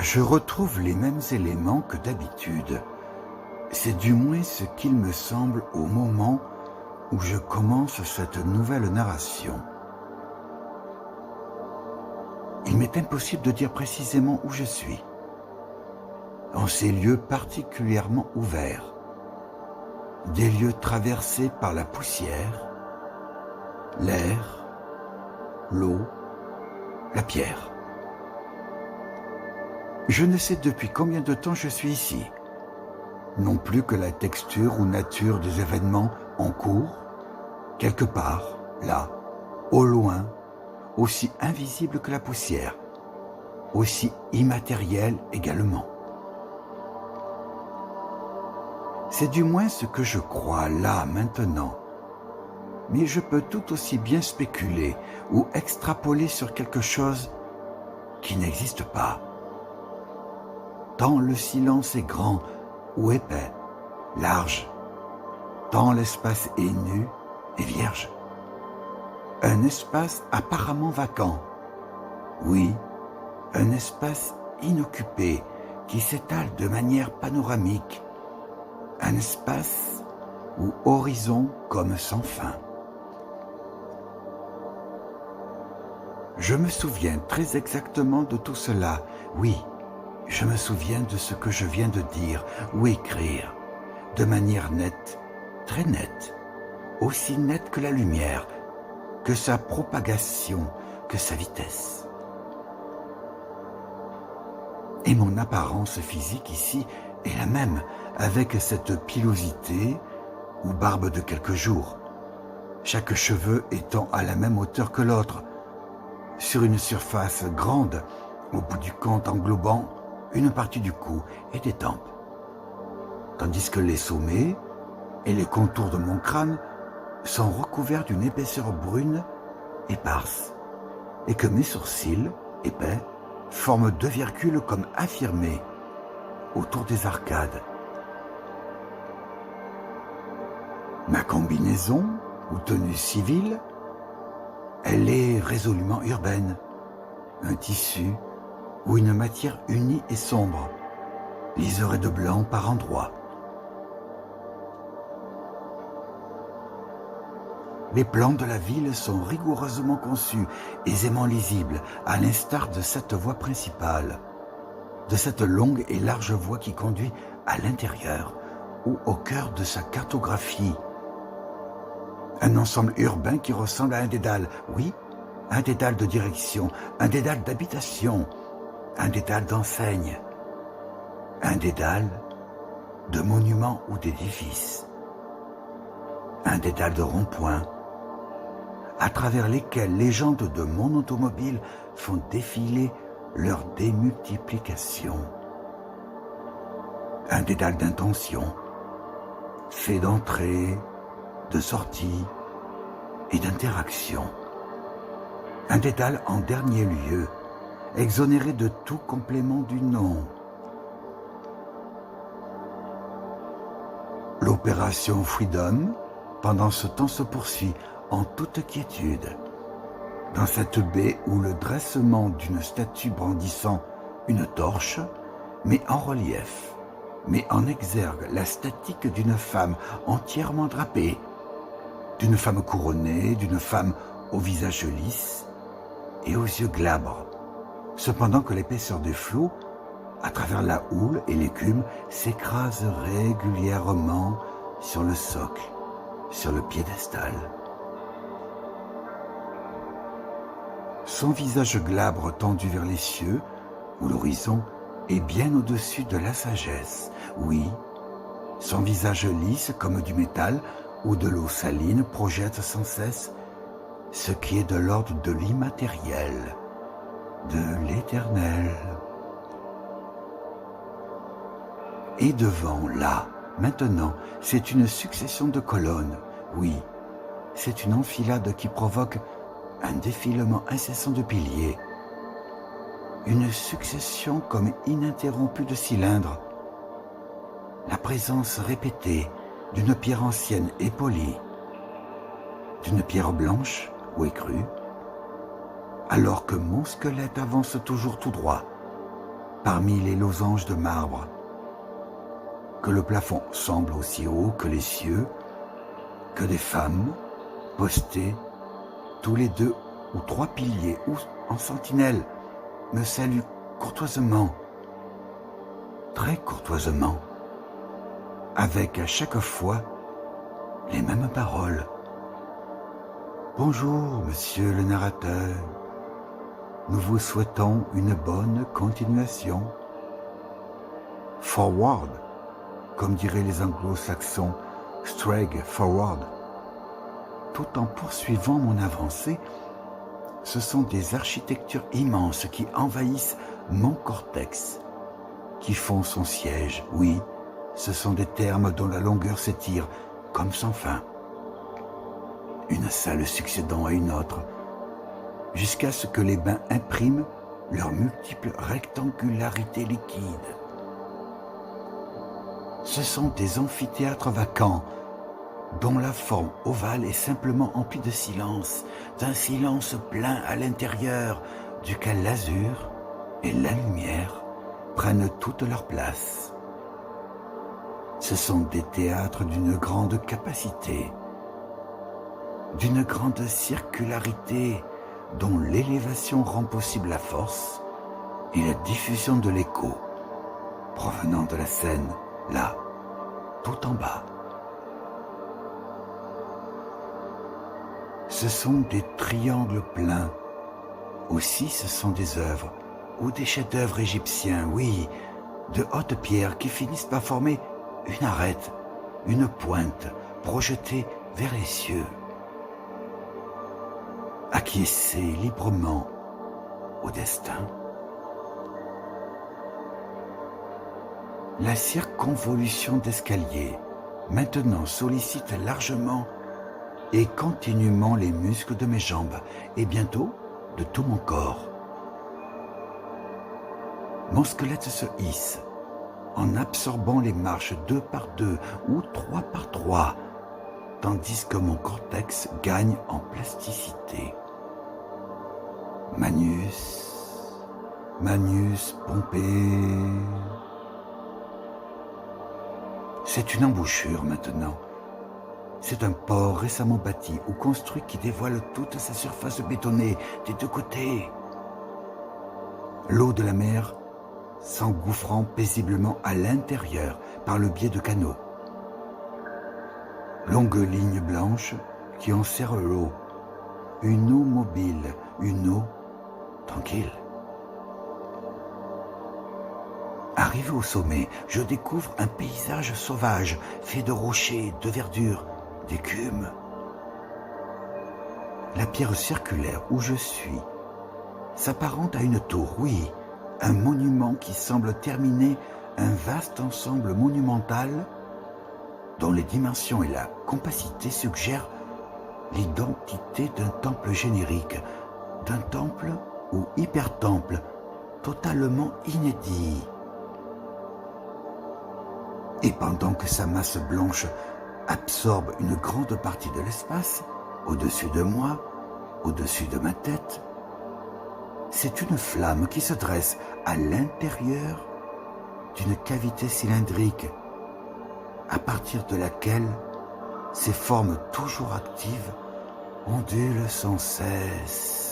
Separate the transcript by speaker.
Speaker 1: Je retrouve les mêmes éléments que d'habitude. C'est du moins ce qu'il me semble au moment où je commence cette nouvelle narration. Il m'est impossible de dire précisément où je suis. En ces lieux particulièrement ouverts, des lieux traversés par la poussière, l'air, l'eau, la pierre. Je ne sais depuis combien de temps je suis ici, non plus que la texture ou nature des événements en cours, quelque part, là, au loin, aussi invisible que la poussière, aussi immatériel également. C'est du moins ce que je crois là, maintenant. Mais je peux tout aussi bien spéculer ou extrapoler sur quelque chose qui n'existe pas. Tant le silence est grand ou épais, large, tant l'espace est nu et vierge. Un espace apparemment vacant, oui, un espace inoccupé qui s'étale de manière panoramique, un espace ou horizon comme sans fin. Je me souviens très exactement de tout cela, oui, je me souviens de ce que je viens de dire ou écrire, de manière nette, très nette, aussi nette que la lumière, que sa propagation, que sa vitesse. Et mon apparence physique ici est la même, avec cette pilosité ou barbe de quelques jours, chaque cheveu étant à la même hauteur que l'autre, sur une surface grande, au bout du compte englobant une partie du cou et des tempes, tandis que les sommets et les contours de mon crâne sont recouverts d'une épaisseur brune éparse, et que mes sourcils, épais, forment deux virgules comme affirmées autour des arcades. Ma combinaison, ou tenue civile, elle est résolument urbaine, un tissu ou une matière unie et sombre, liserée de blanc par endroits. Les plans de la ville sont rigoureusement conçus, aisément lisibles, à l'instar de cette voie principale, de cette longue et large voie qui conduit à l'intérieur ou au cœur de sa cartographie. Un ensemble urbain qui ressemble à un dédale, oui, un dédale de direction, un dédale d'habitation, un dédale d'enseigne, un dédale de monuments ou d'édifices, un dédale de ronds-points, à travers lesquels les jantes de mon automobile font défiler leur démultiplication. Un dédale d'intention, fait d'entrée, de sortie et d'interaction. Un dédale en dernier lieu, exonéré de tout complément du nom. L'opération Freedom, pendant ce temps, se poursuit en toute quiétude, dans cette baie où le dressement d'une statue brandissant une torche met en relief, met en exergue la statique d'une femme entièrement drapée, d'une femme couronnée, d'une femme au visage lisse et aux yeux glabres, cependant que l'épaisseur des flots, à travers la houle et l'écume, s'écrase régulièrement sur le socle, sur le piédestal. Son visage glabre tendu vers les cieux, où l'horizon est bien au-dessus de la sagesse, oui, son visage lisse comme du métal ou de l'eau saline projette sans cesse ce qui est de l'ordre de l'immatériel, de l'éternel. Et devant, là, maintenant, c'est une succession de colonnes, oui, c'est une enfilade qui provoque un défilement incessant de piliers, une succession comme ininterrompue de cylindres, la présence répétée d'une pierre ancienne et polie, d'une pierre blanche ou écrue, alors que mon squelette avance toujours tout droit, parmi les losanges de marbre, que le plafond semble aussi haut que les cieux, que des femmes, postées, tous les 2 ou 3 piliers ou en sentinelle, me saluent courtoisement, très courtoisement, avec à chaque fois les mêmes paroles. Bonjour, monsieur le narrateur. Nous vous souhaitons une bonne continuation. Forward, comme diraient les anglo-saxons, straight forward. Tout en poursuivant mon avancée, ce sont des architectures immenses qui envahissent mon cortex, qui font son siège. Oui, ce sont des termes dont la longueur s'étire comme sans fin. Une salle succédant à une autre, jusqu'à ce que les bains impriment leurs multiples rectangularités liquides. Ce sont des amphithéâtres vacants, dont la forme ovale est simplement emplie de silence, d'un silence plein à l'intérieur, duquel l'azur et la lumière prennent toute leur place. Ce sont des théâtres d'une grande capacité, d'une grande circularité dont l'élévation rend possible la force et la diffusion de l'écho provenant de la scène, là, tout en bas. Ce sont des triangles pleins. Aussi, ce sont des œuvres ou des chefs-d'œuvre égyptiens, oui, de hautes pierres qui finissent par former une arête, une pointe projetée vers les cieux. Acquiescer librement au destin. La circonvolution d'escalier maintenant sollicite largement et continuellement les muscles de mes jambes et bientôt de tout mon corps. Mon squelette se hisse en absorbant les marches 2 par 2 ou 3 par 3, tandis que mon cortex gagne en plasticité. Manus pompé. C'est une embouchure maintenant. C'est un port récemment bâti ou construit qui dévoile toute sa surface bétonnée des 2 côtés. L'eau de la mer s'engouffrant paisiblement à l'intérieur par le biais de canaux. Longue ligne blanche qui enserre l'eau. Une eau mobile, une eau tranquille. Arrivé au sommet, je découvre un paysage sauvage, fait de rochers, de verdure, d'écume. La pierre circulaire où je suis s'apparente à une tour, oui, un monument qui semble terminer un vaste ensemble monumental dont les dimensions et la compacité suggèrent l'identité d'un temple générique, d'un temple ou hypertemple totalement inédit. Et pendant que sa masse blanche absorbe une grande partie de l'espace, au-dessus de moi, au-dessus de ma tête, c'est une flamme qui se dresse à l'intérieur d'une cavité cylindrique, à partir de laquelle ces formes toujours actives ondulent sans cesse.